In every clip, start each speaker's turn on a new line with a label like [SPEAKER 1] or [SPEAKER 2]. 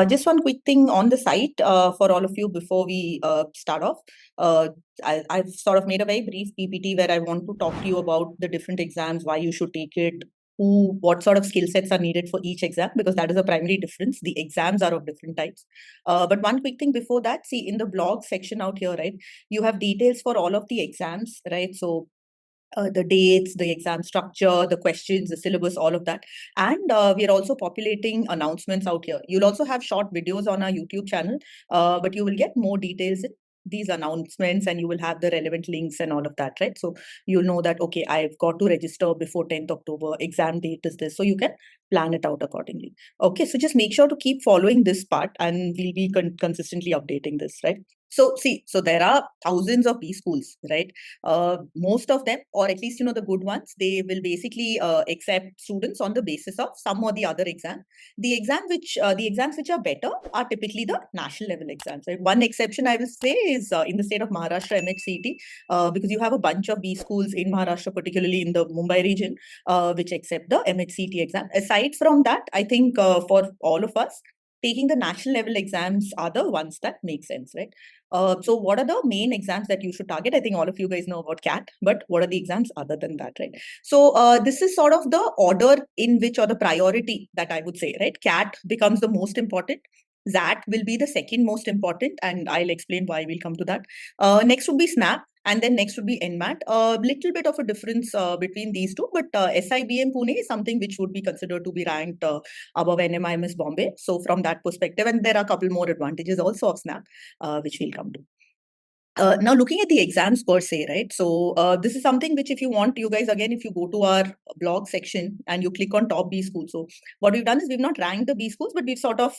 [SPEAKER 1] Just one quick thing on the site for all of you before we start off. Uh, I've sort of made a very brief PPT where I want to talk to you about the different exams, why you should take it, what sort of skill sets are needed for each exam, because that is a primary difference. The exams are of different types. But one quick thing before that, see in the blog section out here, right, you have details for all of the exams, right? So the dates, the exam structure, the questions, the syllabus, all of that. And we are also populating announcements out here. You'll also have short videos on our YouTube channel, but you will get more details in these announcements and you will have the relevant links and all of that, right? So you'll know that, okay, I've got to register before 10th October, exam date is this. So you can plan it out accordingly. Okay, so just make sure to keep following this part and we'll be consistently updating this, right? So there are thousands of B schools, right? Most of them, or at least the good ones, they will basically accept students on the basis of some or the other exam. The exams which are better are typically the national level exams. Right? One exception I will say is in the state of Maharashtra, MHCT, because you have a bunch of B schools in Maharashtra, particularly in the Mumbai region, which accept the MHCT exam. Aside from that, I think for all of us, taking the national level exams are the ones that make sense, right? So what are the main exams that you should target? I think all of you guys know about CAT, but what are the exams other than that, right? So this is sort of the order in which, or the priority that I would say, right? CAT becomes the most important. XAT will be the second most important, and I'll explain why we'll come to that. Next would be SNAP, and then next would be NMAT. A little bit of a difference between these two, but SIBM Pune is something which would be considered to be ranked above NMIMS Bombay. So from that perspective, and there are a couple more advantages also of SNAP, which we'll come to. Now looking at the exams per se, right? So this is something which if you want, you guys, again, if you go to our blog section and you click on top B schools. So what we've done is we've not ranked the B schools, but we've sort of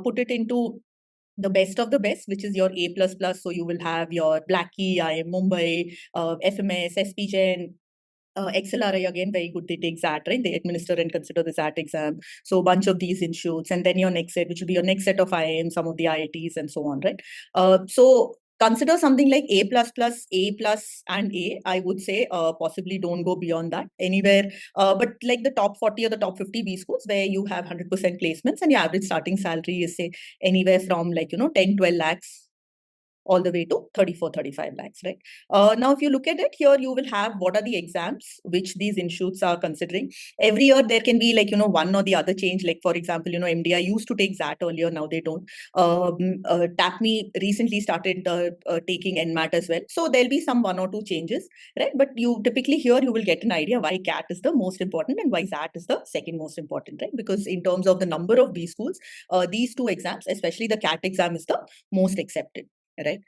[SPEAKER 1] put it into the best of the best, which is your A++. So you will have your Blackie, IIM Mumbai, FMS, SPGen, XLRI, again, very good. They take XAT, right? They administer and consider the XAT exam. So a bunch of these institutes, and then your next set, which will be your next set of IIM, some of the IITs and so on, right? So consider something like A++, A+, and A. I would say possibly don't go beyond that anywhere. But like the top 40 or the top 50 B schools where you have 100% placements and your average starting salary is say anywhere from 10, 12 lakhs all the way to 34, 35 lakhs, right? Now, if you look at it here, you will have what are the exams which these institutes are considering. Every year, there can be one or the other change. Like, for example, MDI used to take XAT earlier, now they don't. TAPME recently started taking NMAT as well. So there'll be some one or two changes, right? But you typically here, you will get an idea why CAT is the most important and why XAT is the second most important, right? Because in terms of the number of B schools, these two exams, especially the CAT exam, is the most accepted. Right.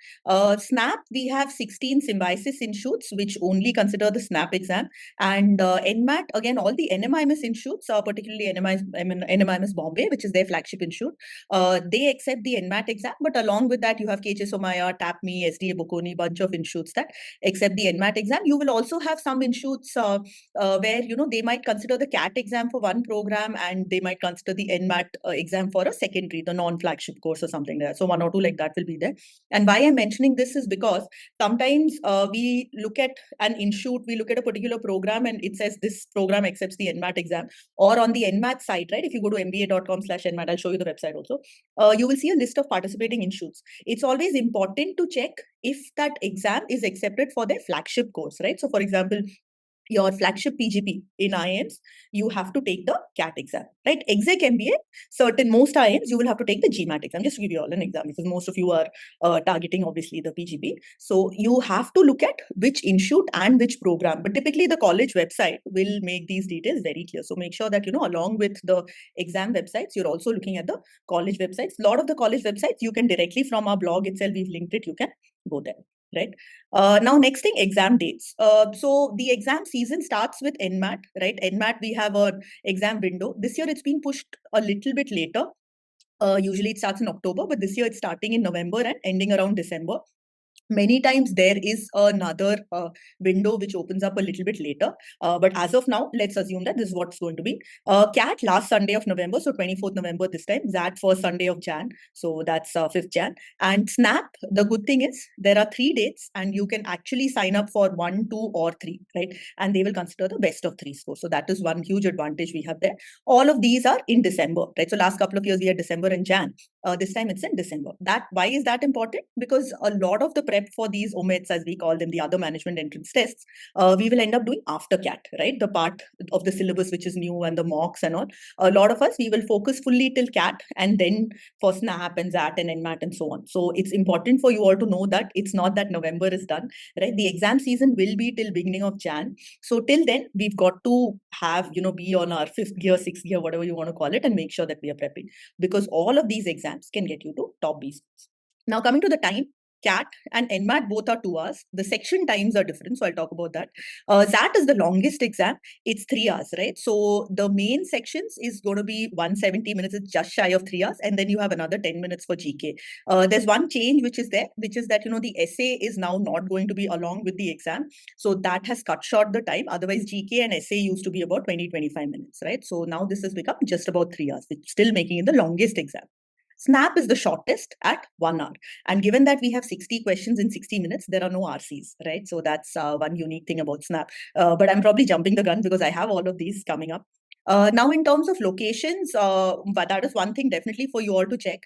[SPEAKER 1] SNAP, we have 16 symbiosis institutes which only consider the SNAP exam. And NMAT, again, all the NMIMS institutes, particularly NMIMS Bombay, which is their flagship institute, they accept the NMAT exam. But along with that, you have KJ Somaya, TAPME, SDA Bocconi, bunch of institutes that accept the NMAT exam. You will also have some institutes where, they might consider the CAT exam for one program and they might consider the NMAT exam for a secondary, the non-flagship course or something like that. So one or two like that will be there. And why I'm mentioning this is because sometimes we look at an institute, we look at a particular program and it says this program accepts the NMAT exam. Or on the NMAT site, right? If you go to mba.com/NMAT, I'll show you the website also. You will see a list of participating institutes. It's always important to check if that exam is accepted for their flagship course, right? So for example, your flagship PGP in IIMs, you have to take the CAT exam, right? Exec MBA, most IIMs, you will have to take the GMAT exam. Just to give you all an example, because most of you are targeting obviously the PGP. So you have to look at which institute and which program. But typically the college website will make these details very clear. So make sure that, along with the exam websites, you're also looking at the college websites. A lot of the college websites, you can directly from our blog itself, we've linked it, you can go there. Right. Now, next thing, exam dates. So the exam season starts with NMAT, right? NMAT, we have an exam window. This year, it's been pushed a little bit later. Usually, it starts in October, but this year, it's starting in November and ending around December. Many times there is another window which opens up a little bit later. But as of now, let's assume that this is what's going to be. CAT last Sunday of November, so 24th November this time. XAT first Sunday of Jan, so that's 5th Jan. And SNAP, the good thing is there are 3 dates and you can actually sign up for 1, 2 or 3, right? And they will consider the best of 3 scores. So that is one huge advantage we have there. All of these are in December, right? So last couple of years we had December and Jan. This time it's in December. Why is that important? Because a lot of the prep for these OMETs, as we call them, the other management entrance tests, we will end up doing after CAT, right? The part of the syllabus which is new and the mocks and all. A lot of us, we will focus fully till CAT and then for SNAP and XAT and NMAT and so on. So it's important for you all to know that it's not that November is done, right? The exam season will be till beginning of Jan. So till then, we've got to have, be on our 5th gear, 6th gear, whatever you want to call it, and make sure that we are prepping, because all of these exams can get you to top B schools. Now, coming to the time, CAT and NMAT both are 2 hours. The section times are different, so I'll talk about that. XAT is the longest exam. It's 3 hours, right? So the main sections is going to be 170 minutes. It's just shy of 3 hours. And then you have another 10 minutes for GK. There's one change which is there, which is that, the essay is now not going to be along with the exam. So that has cut short the time. Otherwise, GK and essay used to be about 20-25 minutes, right? So now this has become just about 3 hours, which is still making it the longest exam. SNAP is the shortest at 1 hour. And given that we have 60 questions in 60 minutes, there are no RCs, right? So that's one unique thing about SNAP. But I'm probably jumping the gun because I have all of these coming up. Now, in terms of locations, but that is one thing definitely for you all to check.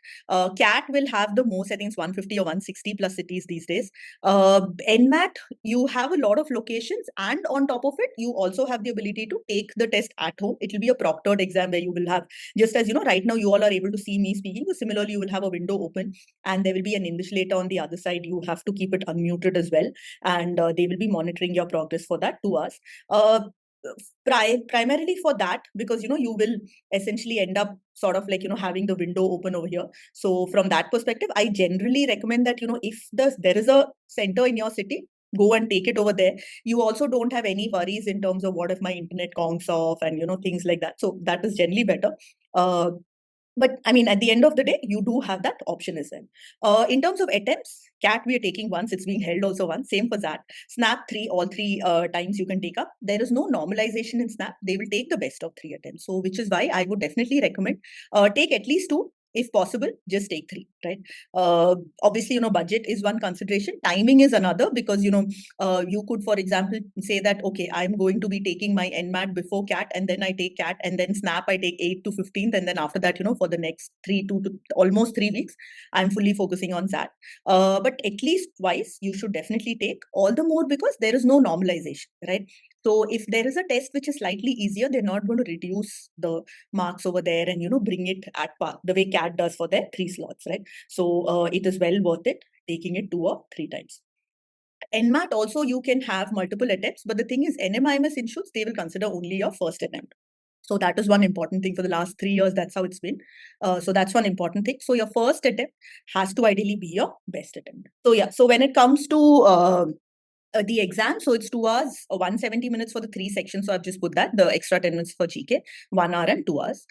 [SPEAKER 1] CAT will have the most, I think it's 150 or 160 plus cities these days. NMAT, you have a lot of locations, and on top of it, you also have the ability to take the test at home. It will be a proctored exam where you will have, just as right now you all are able to see me speaking. So similarly, you will have a window open and there will be an invigilator on the other side. You have to keep it unmuted as well. And they will be monitoring your progress for that 2 hours. Primarily for that, because you will essentially end up sort of like having the window open over here. So from that perspective, I generally recommend that if there is a center in your city, go and take it over there. You also don't have any worries in terms of what if my internet conks off and things like that. So that is generally better. But I mean, at the end of the day, you do have that option as well. In terms of attempts, CAT we are taking once, it's being held also once. Same for that. SNAP 3, all 3 times you can take up. There is no normalization in SNAP. They will take the best of 3 attempts. So which is why I would definitely recommend take at least 2. If possible, just take 3, right? Obviously, budget is one consideration. Timing is another, because, you could, for example, say that, okay, I'm going to be taking my NMAT before CAT, and then I take CAT, and then SNAP, I take 8 to 15th. And then after that, for the next 2 to almost 3 weeks, I'm fully focusing on that. But at least twice, you should definitely take, all the more because there is no normalization, right? So if there is a test which is slightly easier, they're not going to reduce the marks over there and, bring it at par the way CAT does for their 3 slots, right? So it is well worth it taking it 2 or 3 times. NMAT also, you can have multiple attempts, but the thing is NMIMS institutes, they will consider only your first attempt. So that is one important thing for the last 3 years. That's how it's been. So that's one important thing. So your first attempt has to ideally be your best attempt. So yeah, so when it comes to the exam, so it's 2 hours, 170 minutes for the 3 sections. So I've just put that, the extra 10 minutes for GK, 1 hour and 2 hours.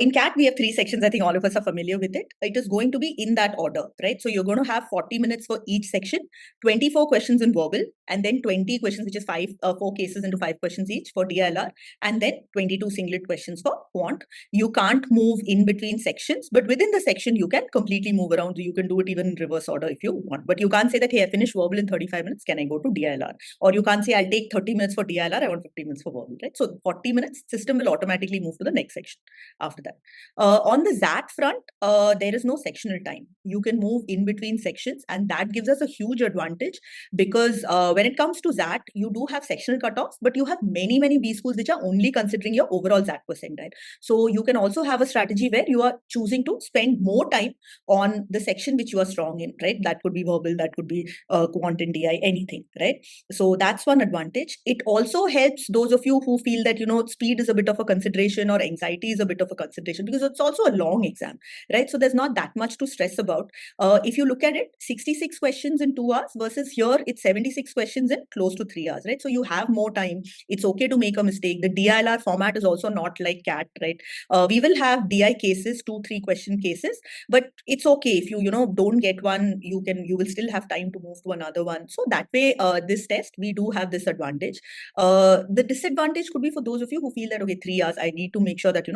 [SPEAKER 1] In CAT, we have 3 sections. I think all of us are familiar with it. It is going to be in that order, right? So you're going to have 40 minutes for each section, 24 questions in verbal, and then 20 questions, which is 4 cases into 5 questions each for DILR, and then 22 singlet questions for quant. You can't move in between sections, but within the section, you can completely move around. So you can do it even in reverse order if you want. But you can't say that, hey, I finished verbal in 35 minutes. Can I go to DILR? Or you can't say, I'll take 30 minutes for DILR. I want 50 minutes for verbal, right? So 40 minutes, system will automatically move to the next section after that. On the XAT front, there is no sectional time. You can move in between sections, and that gives us a huge advantage because when it comes to XAT, you do have sectional cutoffs, but you have many, many B schools which are only considering your overall XAT percentile. So you can also have a strategy where you are choosing to spend more time on the section which you are strong in, right? That could be verbal, that could be quant and DI, anything, right? So that's one advantage. It also helps those of you who feel that, speed is a bit of a consideration or anxiety is a bit of a consideration, because it's also a long exam, right? So there's not that much to stress about. If you look at it, 66 questions in 2 hours versus here it's 76 questions in close to 3 hours, right? So you have more time. It's okay to make a mistake. The DILR format is also not like CAT, right? We will have DI cases, 2-3 question cases, but it's okay if you don't get one, you will still have time to move to another one. So that way, this test, we do have this advantage. The disadvantage could be for those of you who feel that, okay, 3 hours, I need to make sure that,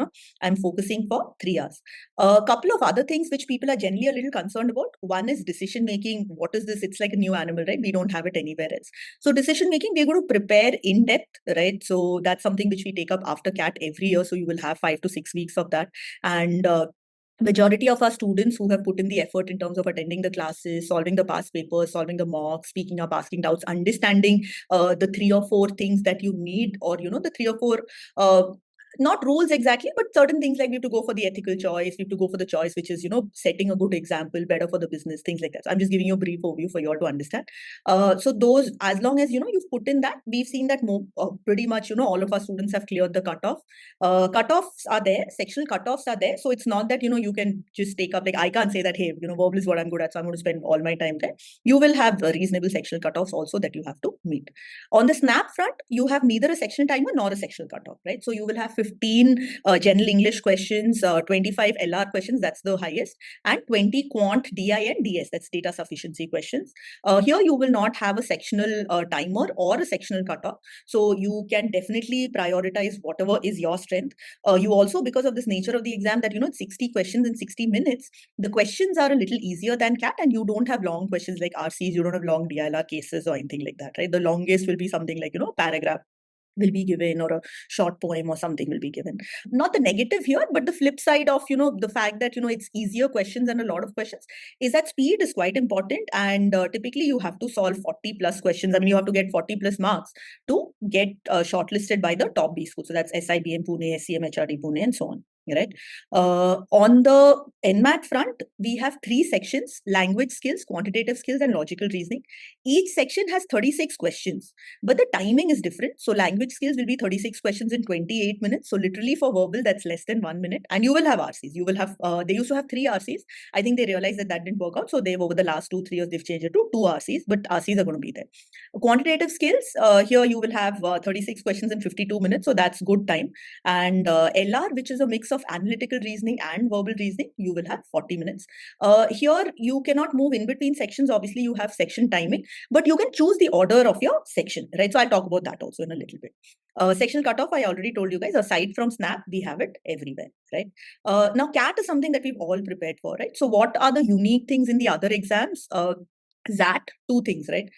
[SPEAKER 1] I'm focusing for 3 hours. A couple of other things which people are generally a little concerned about. One is decision making. What is this? It's like a new animal, right? We don't have it anywhere else. So decision making, we're going to prepare in depth, right? So that's something which we take up after CAT every year. So you will have 5 to 6 weeks of that. And majority of our students who have put in the effort in terms of attending the classes, solving the past papers, solving the mocks, speaking up, asking doubts, understanding the 3 or 4 things that you need, or the 3 or 4 not rules exactly, but certain things, like we have to go for the ethical choice, we have to go for the choice which is setting a good example, better for the business, things like that. So I'm just giving you a brief overview for you all to understand. So those, as long as you've put in that, we've seen that pretty much all of our students have cleared the cutoff. Cutoffs are there, sectional cutoffs are there. So it's not that you can just take up, like I can't say that, hey, verbal is what I'm good at, so I'm going to spend all my time there. You will have reasonable sectional cutoffs also that you have to meet. On the SNAP front, you have neither a sectional timer nor a sectional cutoff, right? So you will have 15 general English questions, 25 LR questions, that's the highest, and 20 quant DI and DS, that's data sufficiency questions. Here you will not have a sectional timer or a sectional cutoff. So you can definitely prioritize whatever is your strength. You also, because of this nature of the exam, that it's 60 questions in 60 minutes, the questions are a little easier than CAT, and you don't have long questions like RCs, you don't have long DILR cases or anything like that, right? The longest will be something like, paragraph will be given, or a short poem or something will be given. Not the negative here, but the flip side of the fact that it's easier questions and a lot of questions is that speed is quite important. And typically you have to solve 40 plus questions. I mean, you have to get 40 plus marks to get shortlisted by the top B school. So that's SIBM Pune, SCMHRD Pune, and so on. Right. On the NMAT front, we have 3 sections: language skills, quantitative skills, and logical reasoning. Each section has 36 questions, but the timing is different. So language skills will be 36 questions in 28 minutes. So literally for verbal, that's less than 1 minute. And you will have RCs. You will have, they used to have 3 RCs. I think they realized that didn't work out. So they've, over the last 2-3 years, they've changed it to 2 RCs, but RCs are going to be there. Quantitative skills, here you will have 36 questions in 52 minutes. So that's good time. And LR, which is a mix of analytical reasoning and verbal reasoning, you will have 40 minutes. Here you cannot move in between sections. Obviously, you have section timing, but you can choose the order of your section, right? So I'll talk about that also in a little bit. Sectional cutoff, I already told you guys, aside from SNAP, we have it everywhere, right? Now, CAT is something that we've all prepared for, right? So what are the unique things in the other exams? XAT, 2 things, right?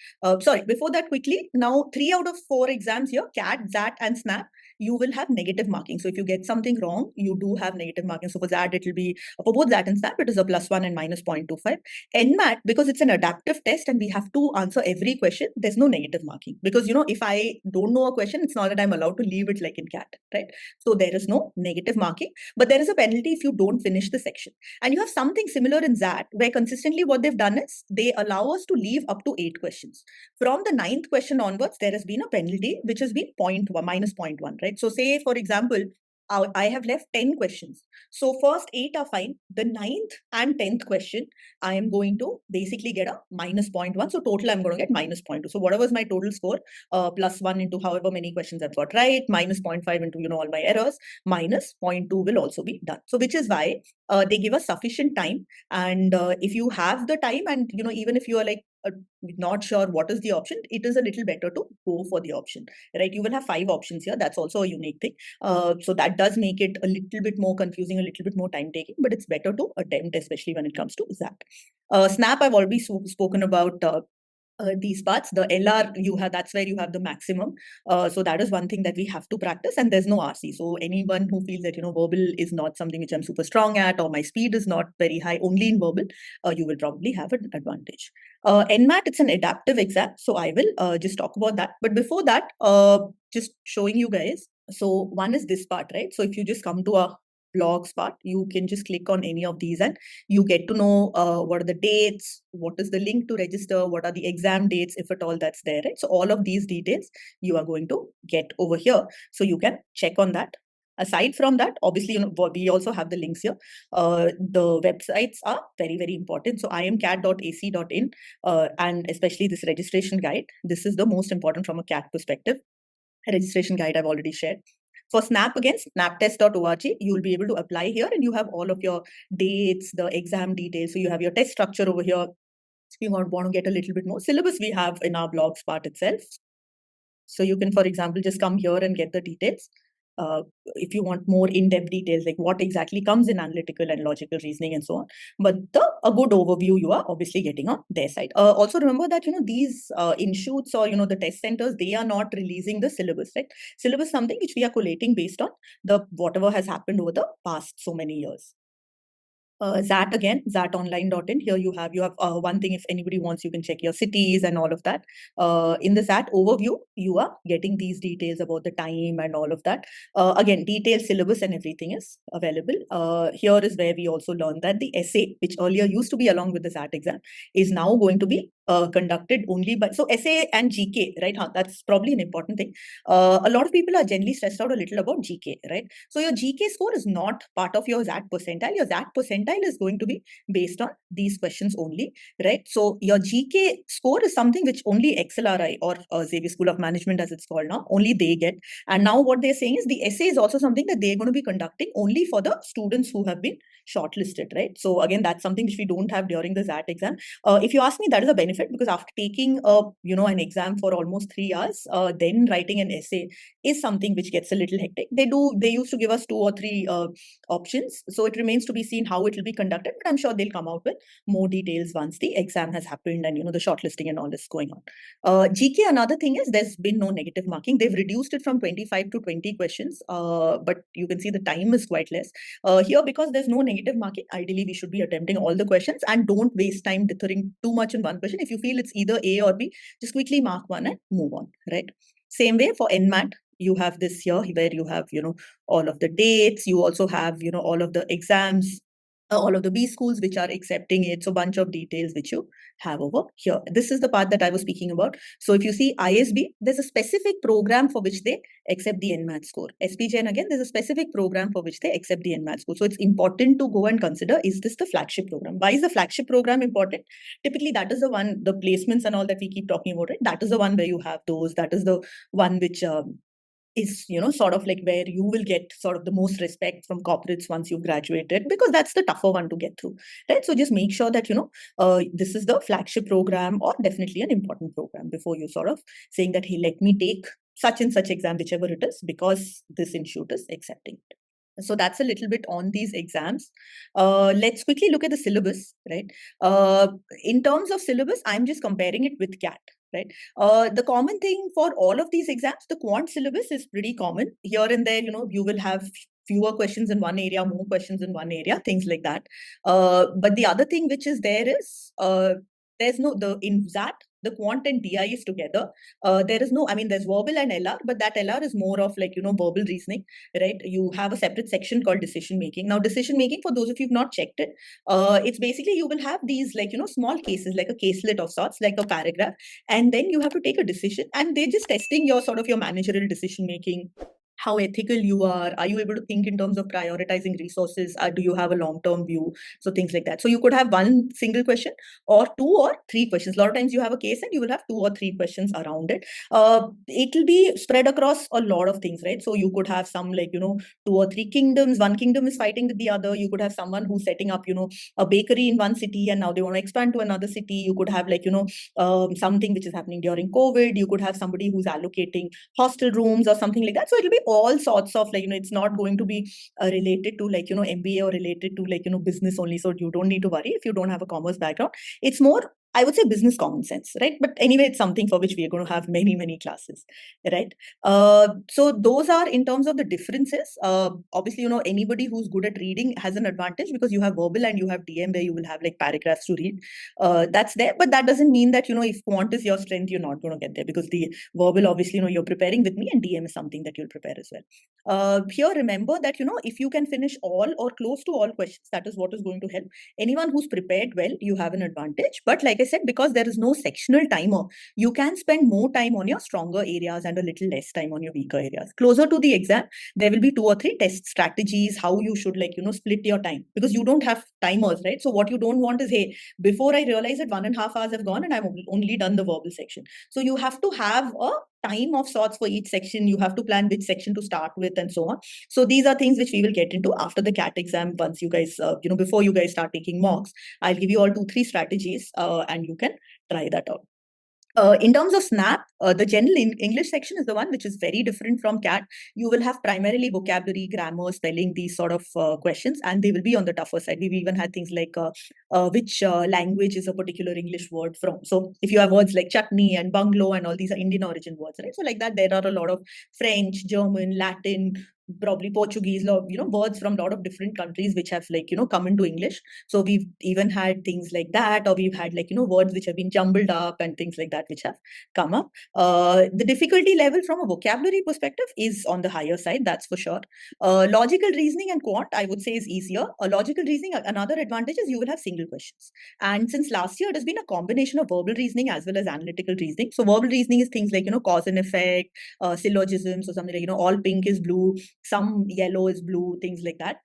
[SPEAKER 1] Sorry, before that, quickly, now 3 out of 4 exams here, CAT, XAT, and SNAP, you will have negative marking. So if you get something wrong, you do have negative marking. So for XAT, it will be, for both XAT and SNAP, it is a +1 and -0.25. NMAT, because it's an adaptive test and we have to answer every question, there's no negative marking. Because, if I don't know a question, it's not that I'm allowed to leave it like in CAT, right? So there is no negative marking, but there is a penalty if you don't finish the section. And you have something similar in XAT, where consistently what they've done is they allow us to leave up to 8 questions. From the 9th question onwards, there has been a penalty, which has been -0.1, right? So say, for example, I have left 10 questions. So first 8 are fine. The 9th and 10th question, I am going to basically get a -0.1. So total, I'm going to get -0.2. So whatever is my total score, +1 into however many questions I've got right, -0.5 into, all my errors, -0.2 will also be done. So which is why they give us sufficient time. And if you have the time, and, even if you are like, not sure what is the option, it is a little better to go for the option, right? You will have 5 options here. That's also a unique thing. So that does make it a little bit more confusing, a little bit more time taking, but it's better to attempt, especially when it comes to XAT. SNAP, I've already spoken about these parts. The LR, that's where you have the maximum. So that is one thing that we have to practice, and there's no RC. So anyone who feels that, verbal is not something which I'm super strong at, or my speed is not very high only in verbal, you will probably have an advantage. NMAT, it's an adaptive exam. So I will just talk about that. But before that, just showing you guys. So one is this part, right? So if you just come to a blogs part, you can just click on any of these and you get to know what are the dates, what is the link to register, what are the exam dates, if at all that's there, right? So all of these details you are going to get over here. So you can check on that. Aside from that, obviously, we also have the links here. The websites are very, very important. So imcat.ac.in, and especially this registration guide. This is the most important from a CAT perspective. Registration guide I've already shared. For SNAP, again, snaptest.org, you will be able to apply here and you have all of your dates, the exam details. So you have your test structure over here. If you want to get a little bit more syllabus, we have in our blogs part itself. So you can, for example, just come here and get the details. If you want more in-depth details, like what exactly comes in analytical and logical reasoning and so on. But a good overview you are obviously getting on their side. Also remember that, these institutes or, the test centers, they are not releasing the syllabus, right? Syllabus is something which we are collating based on whatever has happened over the past so many years. XAT again, xatonline.in. Here you have one thing, if anybody wants, you can check your cities and all of that. In the XAT overview, you are getting these details about the time and all of that. Again, detailed syllabus and everything is available. Here is where we also learned that the essay, which earlier used to be along with the XAT exam, is now going to be conducted only by, so essay and GK, right? That's probably an important thing. A lot of people are generally stressed out a little about GK, right? So your GK score is not part of your XAT percentile. Your XAT percentile is going to be based on these questions only, right? So your GK score is something which only XLRI or Xavier School of Management, as it's called now, only they get. And now what they're saying is the essay is also something that they're going to be conducting only for the students who have been shortlisted, right? So again, that's something which we don't have during the XAT exam. If you ask me, that is a benefit, because after taking an exam for almost 3 hours, then writing an essay is something which gets a little hectic. They used to give us 2 or 3 options, so it remains to be seen how it will be conducted, but I'm sure they'll come out with more details once the exam has happened and the shortlisting and all is going on. GK, another thing is there's been no negative marking. They've reduced it from 25 to 20 questions, but you can see the time is quite less. Here, because there's no negative marking, ideally we should be attempting all the questions and don't waste time dithering too much in one question. If you feel it's either A or B, just quickly mark one and move on, right? Same way for NMAT, you have this here where you have, all of the dates. You also have, all of the exams, all of the B schools which are accepting it. So a bunch of details which you have over here. This is the part that I was speaking about. So if you see ISB, there's a specific program for which they accept the NMAT score. SPJN, again, there's a specific program for which they accept the NMAT score. So it's important to go and consider, is this the flagship program? Why is the flagship program important? Typically, that is the one, the placements and all that we keep talking about, right? That is the one where you have those. That is the one which is, sort of like where you will get sort of the most respect from corporates once you've graduated, because that's the tougher one to get through, right? So just make sure that, this is the flagship program or definitely an important program before you sort of saying that, hey, let me take such and such exam, whichever it is, because this institute is accepting it. So that's a little bit on these exams. Let's quickly look at the syllabus, right? In terms of syllabus, I'm just comparing it with CAT, right? The common thing for all of these exams, the quant syllabus is pretty common. Here and there, you will have fewer questions in one area, more questions in one area, things like that. But the other thing which is there is, there's no, in XAT, the quant and DI is together. There is no, there's verbal and LR, but that LR is more of like, verbal reasoning, right? You have a separate section called decision making. Now, decision making, for those of you who've not checked it, it's basically you will have these like, small cases, like a caselet of sorts, like a paragraph, and then you have to take a decision, and they're just testing your sort of your managerial decision making. How ethical you are you able to think in terms of prioritizing resources, do you have a long-term view? So things like that. So you could have one single question or 2 or 3 questions. A lot of times you have a case and you will have 2 or 3 questions around it. It will be spread across a lot of things, right? So you could have some like, 2 or 3 kingdoms. One kingdom is fighting with the other. You could have someone who's setting up, a bakery in one city and now they want to expand to another city. You could have like, something which is happening during COVID. You could have somebody who's allocating hostel rooms or something like that. So it'll be all sorts of like, it's not going to be related to like, MBA or related to like, business only. So you don't need to worry if you don't have a commerce background. It's more I would say business common sense, right? But anyway, it's something for which we are going to have many, many classes, right? So those are in terms of the differences. Obviously, anybody who's good at reading has an advantage because you have verbal and you have DM where you will have like paragraphs to read. That's there, but that doesn't mean that, if quant is your strength, you're not going to get there because the verbal, obviously, you're preparing with me, and DM is something that you'll prepare as well. Here, remember that, if you can finish all or close to all questions, that is what is going to help. Anyone who's prepared well, you have an advantage. But like I said, because there is no sectional timer, you can spend more time on your stronger areas and a little less time on your weaker areas. Closer to the exam, there will be 2 or 3 test strategies, how you should split your time, because you don't have timers, right? So what you don't want is, hey, before I realize it, 1.5 hours have gone and I've only done the verbal section. So you have to have a time of sorts for each section. You have to plan which section to start with and so on. So these are things which we will get into after the CAT exam. Once you guys, before you guys start taking mocks, I'll give you all 2-3 strategies and you can try that out. In terms of SNAP, the general English section is the one which is very different from CAT. You will have primarily vocabulary, grammar, spelling, these sort of questions, and they will be on the tougher side. We've even had things like which language is a particular English word from. So if you have words like chutney and bungalow and all these are Indian origin words, right? So like that, there are a lot of French, German, Latin, probably Portuguese, words from a lot of different countries which have come into English. So we've even had things like that, or we've had words which have been jumbled up and things like that which have come up. The difficulty level from a vocabulary perspective is on the higher side, that's for sure. Logical reasoning and quant, I would say, is easier. Logical reasoning, another advantage is you will have single questions. And since last year, it has been a combination of verbal reasoning as well as analytical reasoning. So verbal reasoning is things like, cause and effect, syllogisms, or something like, all pink is blue, some yellow is blue, things like that.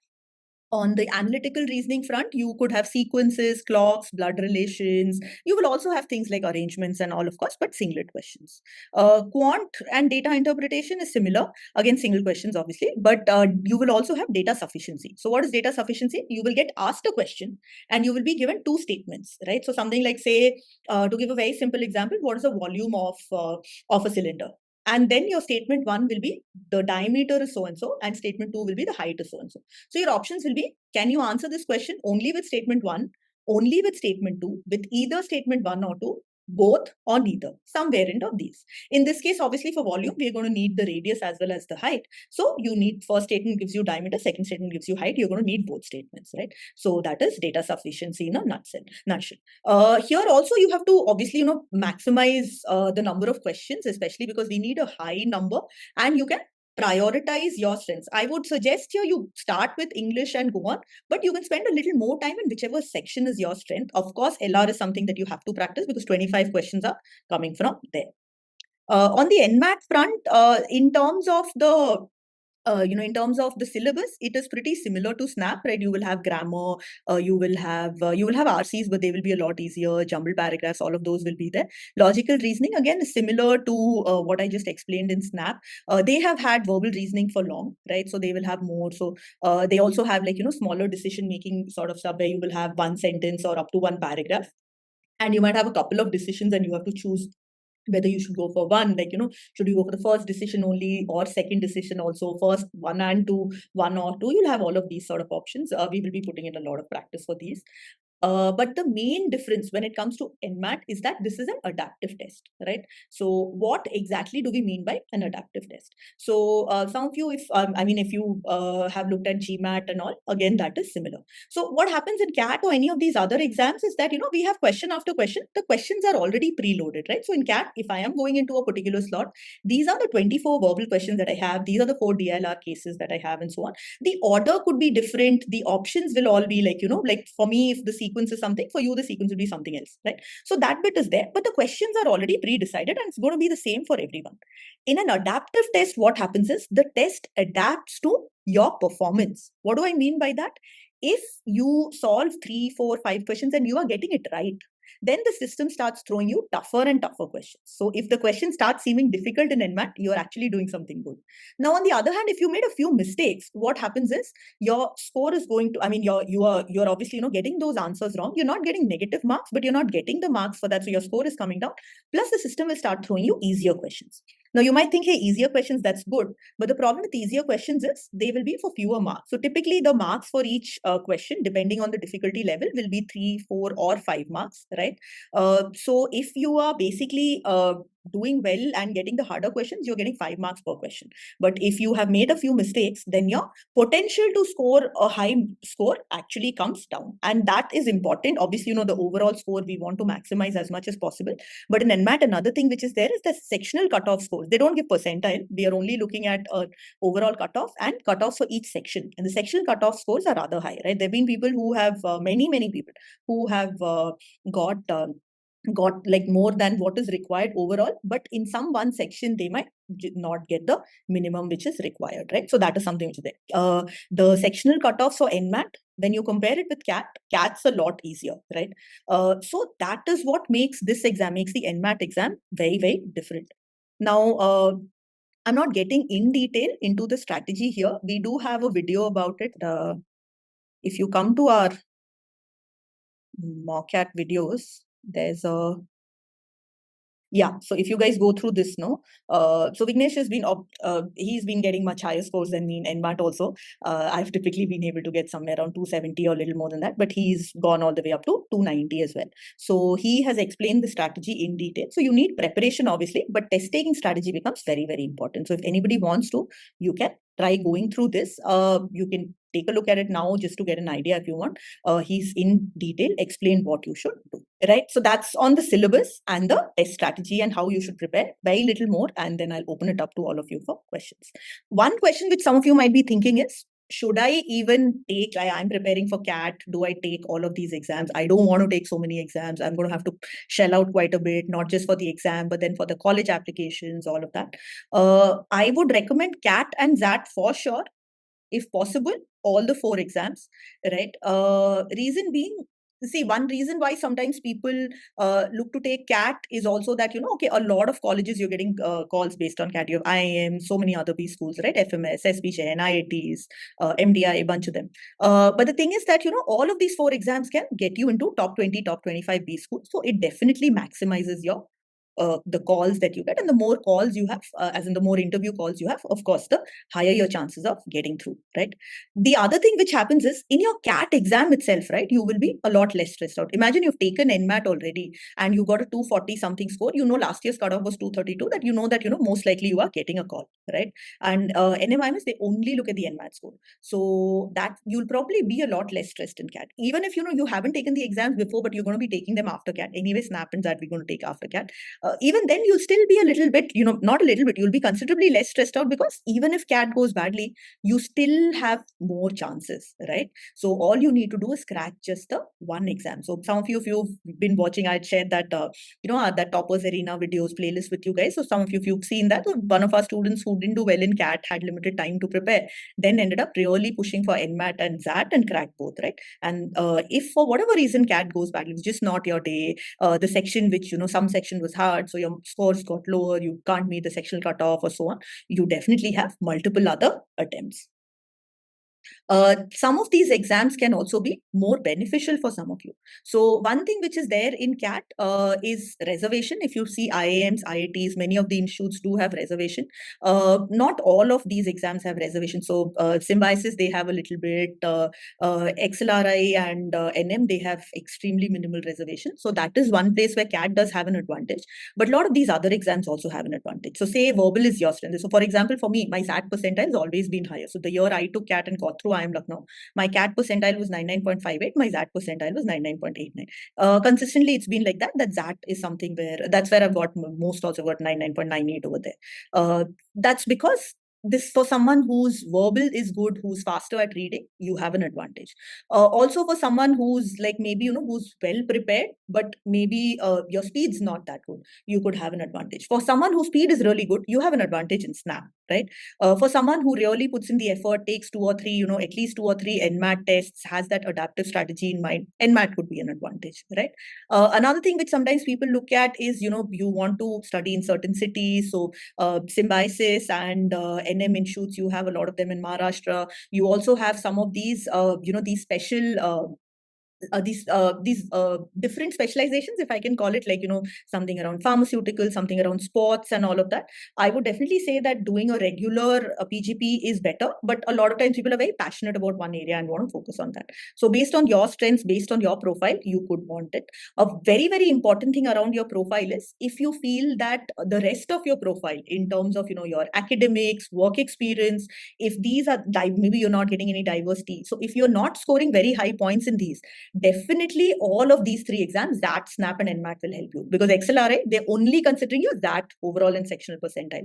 [SPEAKER 1] On the analytical reasoning front, you could have sequences, clocks, blood relations. You will also have things like arrangements and all, of course, but singlet questions. Quant and data interpretation is similar. Again, single questions, obviously, but you will also have data sufficiency. So what is data sufficiency? You will get asked a question and you will be given 2 statements, right? So something like, say, to give a very simple example, what is the volume of a cylinder? And then your statement 1 will be the diameter is so-and-so, and statement 2 will be the height is so-and-so. So your options will be, can you answer this question only with statement 1, only with statement 2, with either statement 1 or 2, both or neither, some variant of these. In this case, obviously for volume, we're going to need the radius as well as the height. So you need, first statement gives you diameter, second statement gives you height. You're going to need both statements, right? So that is data sufficiency in a nutshell. Here also you have to obviously, maximize the number of questions, especially because we need a high number, and you can prioritize your strengths. I would suggest here you start with English and go on, but you can spend a little more time in whichever section is your strength. Of course, LR is something that you have to practice because 25 questions are coming from there. On the NMAT front, in terms of the in terms of the syllabus, it is pretty similar to SNAP, right? You will have grammar, you will have RCs, but they will be a lot easier. Jumbled paragraphs, all of those will be there. Logical reasoning, again, is similar to what I just explained in SNAP. They have had verbal reasoning for long, right? So they will have more. So they also have smaller decision-making sort of stuff where you will have 1 sentence or up to 1 paragraph. And you might have a couple of decisions and you have to choose whether you should go for one, should you go for the first decision only or second decision also, first 1 and 2, 1 or 2. You'll have all of these sort of options. We will be putting in a lot of practice for these. But the main difference when it comes to NMAT is that this is an adaptive test, right? So what exactly do we mean by an adaptive test? So some of you, if you have looked at GMAT and all, again, that is similar. So what happens in CAT or any of these other exams is that, we have question after question. The questions are already preloaded, right? So in CAT, if I am going into a particular slot, these are the 24 verbal questions that I have. These are the 4 DLR cases that I have and so on. The order could be different. The options will all be like for me, if the sequence is something, for you, the sequence will be something else, right? So that bit is there, but the questions are already pre-decided and it's going to be the same for everyone. In an adaptive test, what happens is the test adapts to your performance. What do I mean by that? If you solve 3, 4, 5 questions and you are getting it right, then the system starts throwing you tougher and tougher questions. So if the question starts seeming difficult in NMAT, you're actually doing something good. Now, on the other hand, if you made a few mistakes, what happens is your score is going to, you're obviously, getting those answers wrong. You're not getting negative marks, but you're not getting the marks for that. So your score is coming down. Plus the system will start throwing you easier questions. Now, you might think, hey, easier questions, that's good. But the problem with easier questions is they will be for fewer marks. So typically the marks for each question, depending on the difficulty level, will be 3, 4, or 5 marks, right? So if you are basically doing well and getting the harder questions, you're getting 5 marks per question. But if you have made a few mistakes, then your potential to score a high score actually comes down. And that is important. Obviously, the overall score we want to maximize as much as possible. But in NMAT, another thing which is there is the sectional cutoff scores. They don't give percentile. We are only looking at overall cutoff and cutoffs for each section. And the sectional cutoff scores are rather high, right? There have been people who have, many people who have got like more than what is required overall, but in some one section they might not get the minimum which is required, right? So that is something which is there. The sectional cutoffs for NMAT, when you compare it with CAT's a lot easier, right? So that is what makes this exam, makes the NMAT exam very, very different. Now, I'm not getting in detail into the strategy here. We do have a video about it. If you come to our Mockat videos, there's a so if you guys go through this, no, so Vignesh has been, he's been getting much higher scores than me in NMAT also. I've typically been able to get somewhere around 270 or a little more than that, but he's gone all the way up to 290 as well. So he has explained the strategy in detail. So you need preparation, obviously, but test-taking strategy becomes very, very important. So if anybody wants to, you can try going through this. You can take a look at it now just to get an idea if you want. He's in detail explained what you should do, right? So that's on the syllabus and the test strategy and how you should prepare. Very little more, and then I'll open it up to all of you for questions. One question which some of you might be thinking is, should I even take, I'm preparing for CAT, do I take all of these exams? I don't want to take so many exams. I'm going to have to shell out quite a bit, not just for the exam, but then for the college applications, all of that. I would recommend CAT and XAT for sure, if possible, all the 4 exams, right? Reason being, see, one reason why sometimes people look to take CAT is also that, okay, a lot of colleges you're getting calls based on CAT. You have IIM, so many other B schools, right? FMS, SBJ, IITs, MDI, a bunch of them. But the thing is that, all of these 4 exams can get you into top 20, top 25 B schools. So it definitely maximizes your the calls that you get, and the more calls you have, as in the more interview calls you have, of course, the higher your chances of getting through, right? The other thing which happens is in your CAT exam itself, right, you will be a lot less stressed out. Imagine you've taken NMAT already and you got a 240 something score. Last year's cutoff was 232. That most likely you are getting a call, right? And NMIMS, they only look at the NMAT score, so that you'll probably be a lot less stressed in CAT. Even if you haven't taken the exams before, but you're going to be taking them after CAT anyway. Snap and that we're going to take after CAT. Even then you'll still be a little bit, not a little bit, you'll be considerably less stressed out, because even if CAT goes badly, you still have more chances, right? So all you need to do is crack just the one exam. So some of you, if you've been watching, I'd shared that, that Toppers Arena videos playlist with you guys. So some of you, if you've seen that, one of our students who didn't do well in CAT had limited time to prepare, then ended up really pushing for NMAT and XAT and cracked both, right? And if for whatever reason CAT goes badly, it's just not your day, the section which, some section was hard, so your scores got lower, you can't meet the sectional cutoff or so on, you definitely have multiple other attempts. Some of these exams can also be more beneficial for some of you. So one thing which is there in CAT is reservation. If you see IIMs, IITs, many of the institutes do have reservation. Not all of these exams have reservation. So Symbiosis, they have a little bit. XLRI and NM, they have extremely minimal reservation. So that is one place where CAT does have an advantage. But a lot of these other exams also have an advantage. So say verbal is your strength. So for example, for me, my SAT percentile has always been higher. So the year I took CAT and got through IIM Lucknow, my CAT percentile was 99.58, my XAT percentile was 99.89. Consistently, it's been like that. That XAT is something where, that's where I've got most, also got 99.98 over there. That's because this, for someone whose verbal is good, who's faster at reading, you have an advantage. Also for someone who's like maybe, who's well prepared, but maybe your speed's not that good, you could have an advantage. For someone whose speed is really good, you have an advantage in SNAP, right? For someone who really puts in the effort, takes 2 or 3, at least 2 or 3 NMAT tests, has that adaptive strategy in mind, NMAT could be an advantage, right? Another thing which sometimes people look at is, you want to study in certain cities. So Symbiosis and NM institutes, you have a lot of them in Maharashtra. You also have some of these, these special these different specializations, if I can call it, like, something around pharmaceutical, something around sports and all of that, I would definitely say that doing a regular PGP is better. But a lot of times people are very passionate about one area and want to focus on that. So based on your strengths, based on your profile, you could want it. A very, very important thing around your profile is if you feel that the rest of your profile in terms of, your academics, work experience, if these are, maybe you're not getting any diversity. So if you're not scoring very high points in these, definitely all of these three exams, XAT, SNAP, and NMAT will help you, because XLRA, they're only considering your XAT overall and sectional percentile.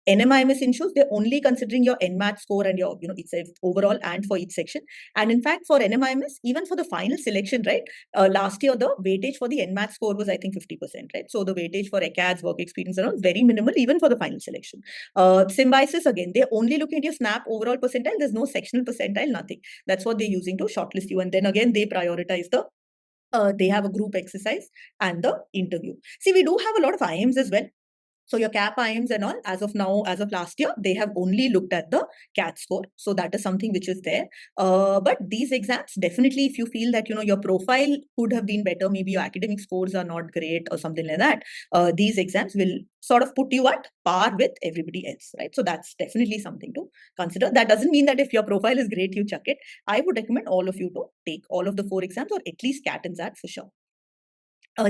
[SPEAKER 1] NMIMS issues, they're only considering your NMAT score and your, it's overall and for each section. And in fact, for NMIMS, even for the final selection, right? Last year, the weightage for the NMAT score was, I think, 50%, right? So the weightage for ECADS, work experience, and all, very minimal, even for the final selection. Symbiosis, again, they're only looking at your SNAP overall percentile. There's no sectional percentile, nothing. That's what they're using to shortlist you. And then again, they prioritize they have a group exercise and the interview. See, we do have a lot of IMs as well. So your CAP IMs and all, as of now, as of last year, they have only looked at the CAT score. So that is something which is there. But these exams, definitely, if you feel that, your profile could have been better, maybe your academic scores are not great or something like that, these exams will sort of put you at par with everybody else, right? So that's definitely something to consider. That doesn't mean that if your profile is great, you chuck it. I would recommend all of you to take all of the 4 exams, or at least CAT and XAT for sure.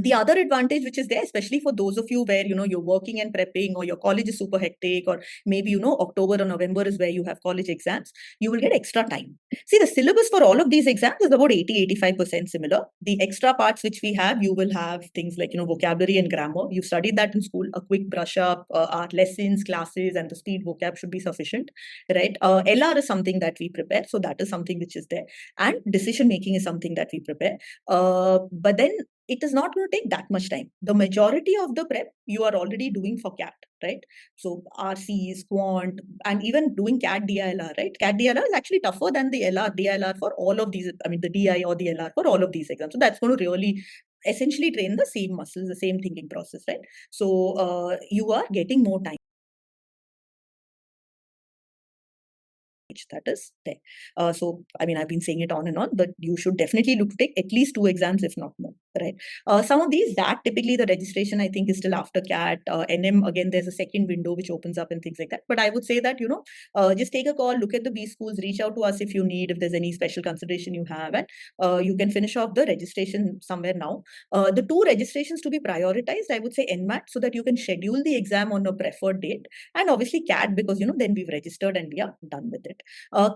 [SPEAKER 1] The other advantage which is there, especially for those of you where, you're working and prepping, or your college is super hectic, or maybe, October or November is where you have college exams, you will get extra time. See, the syllabus for all of these exams is about 80-85% similar. The extra parts which we have, you will have things like, vocabulary and grammar. You studied that in school, a quick brush up, our lessons, classes, and the speed vocab should be sufficient, right? LR is something that we prepare. So that is something which is there. And decision making is something that we prepare. But then it is not going to take that much time. The majority of the prep you are already doing for CAT, right? So RCs, quant, and even doing CAT DILR, right? CAT DILR is actually tougher than the LR DILR for all of these. I mean, the DI or the LR for all of these exams. So that's going to really essentially train the same muscles, the same thinking process, right? So you are getting more time. That is there. So, I mean, I've been saying it on and on, but you should definitely look to take at least 2 exams, if not more, right? Some of these, that typically the registration, I think, is still after CAT. NM, again, there's a second window which opens up and things like that. But I would say that, just take a call, look at the B schools, reach out to us if you need, if there's any special consideration you have, and you can finish off the registration somewhere now. The 2 registrations to be prioritized, I would say NMAT, so that you can schedule the exam on a preferred date, and obviously CAT, because, then we've registered and we are done with it.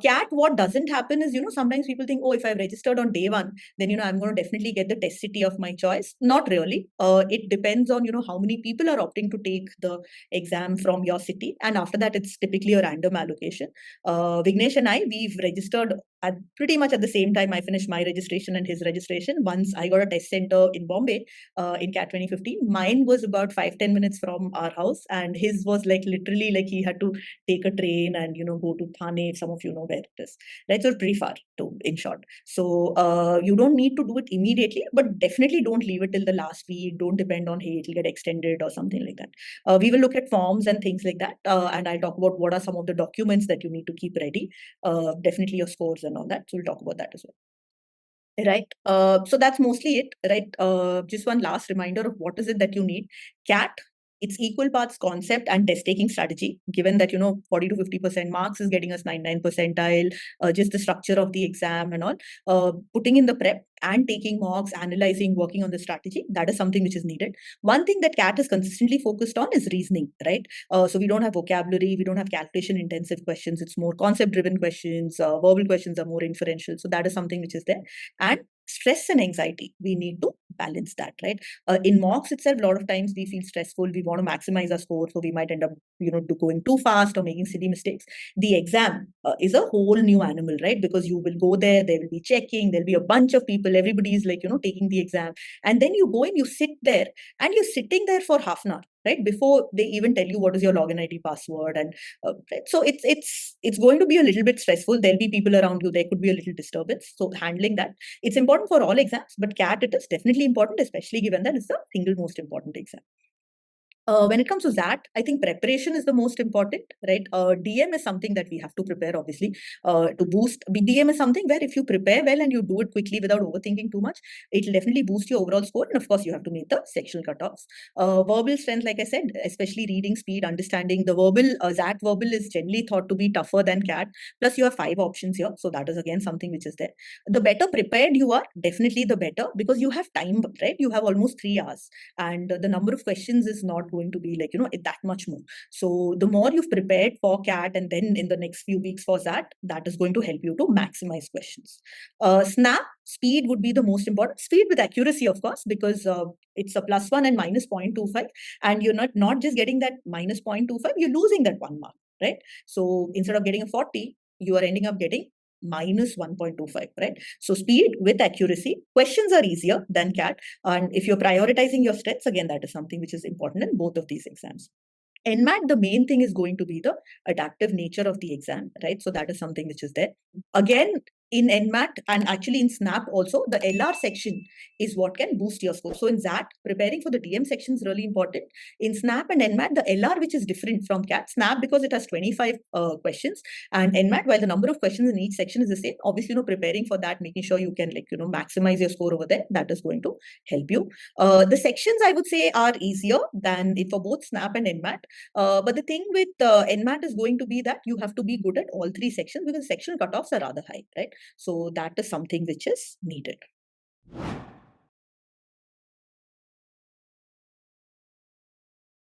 [SPEAKER 1] CAT, what doesn't happen is, sometimes people think, oh, if I've registered on day 1, then, I'm going to definitely get the test city of my choice. Not really. It depends on, how many people are opting to take the exam from your city. And after that, it's typically a random allocation. Vignesh and I, we've registered at pretty much at the same time. I finished my registration and his registration. Once I got a test center in Bombay in CAT 2015, mine was about 5-10 minutes from our house, and his was like literally like he had to take a train and, go to Thane, if some of you know where it is, right? So it's pretty far, in short. So you don't need to do it immediately, but definitely don't leave it till the last week. Don't depend on, hey, it'll get extended or something like that. We will look at forms and things like that. And I'll talk about what are some of the documents that you need to keep ready. Definitely your scores and all that. So we'll talk about that as well. Right. So that's mostly it, right? Just one last reminder of what is it that you need. CAT, it's equal parts concept and test taking strategy, given that, 40 to 50% marks is getting us 99 percentile, just the structure of the exam and all, putting in the prep and taking mocks, analyzing, working on the strategy, that is something which is needed. One thing that CAT is consistently focused on is reasoning, right? So we don't have vocabulary, we don't have calculation intensive questions. It's more concept driven questions. Verbal questions are more inferential. So that is something which is there. And stress and anxiety, we need to balance that, right? In mocks itself, a lot of times we feel stressful, we want to maximize our score, so we might end up, going too fast or making silly mistakes. The exam is a whole new animal, right? Because you will go there, they will be checking, there'll be a bunch of people, everybody's like, taking the exam, and then you go and you sit there, and you're sitting there for half an hour, right, before they even tell you what is your login ID password. And right? So it's going to be a little bit stressful. There'll be people around you, there could be a little disturbance. So handling that, it's important for all exams, but CAT, it is definitely important, especially given that it's the single most important exam. When it comes to that, I think preparation is the most important, right? DM is something that we have to prepare, obviously, to boost. DM is something where if you prepare well and you do it quickly without overthinking too much, it will definitely boost your overall score. And of course, you have to meet the sectional cutoffs. Verbal strength, like I said, especially reading speed, understanding the verbal, XAT verbal is generally thought to be tougher than CAT. Plus, you have 5 options here. So that is again something which is there. The better prepared you are, definitely the better, because you have time, right? You have almost 3 hours, and the number of questions is not going to be like, that much more. So the more you've prepared for CAT and then in the next few weeks for XAT, that is going to help you to maximize questions. Snap, speed would be the most important. Speed with accuracy, of course, because it's a +1 and minus 0.25, and you're not just getting that minus 0.25, you're losing that 1 mark, right? So instead of getting a 40, you are ending up getting minus 1.25, right? So speed with accuracy. Questions are easier than CAT. And if you're prioritizing your strengths, again, that is something which is important in both of these exams. NMAT, the main thing is going to be the adaptive nature of the exam, right? So that is something which is there. Again, in NMAT and actually in SNAP also, the LR section is what can boost your score. So in XAT, preparing for the DM section is really important. In SNAP and NMAT, the LR, which is different from CAT, SNAP because it has 25 questions, and NMAT, while the number of questions in each section is the same, obviously, preparing for that, making sure you can maximize your score over there, that is going to help you. The sections I would say are easier than for both SNAP and NMAT. But the thing with NMAT is going to be that you have to be good at all 3 sections because sectional cutoffs are rather high, right? So that is something which is needed.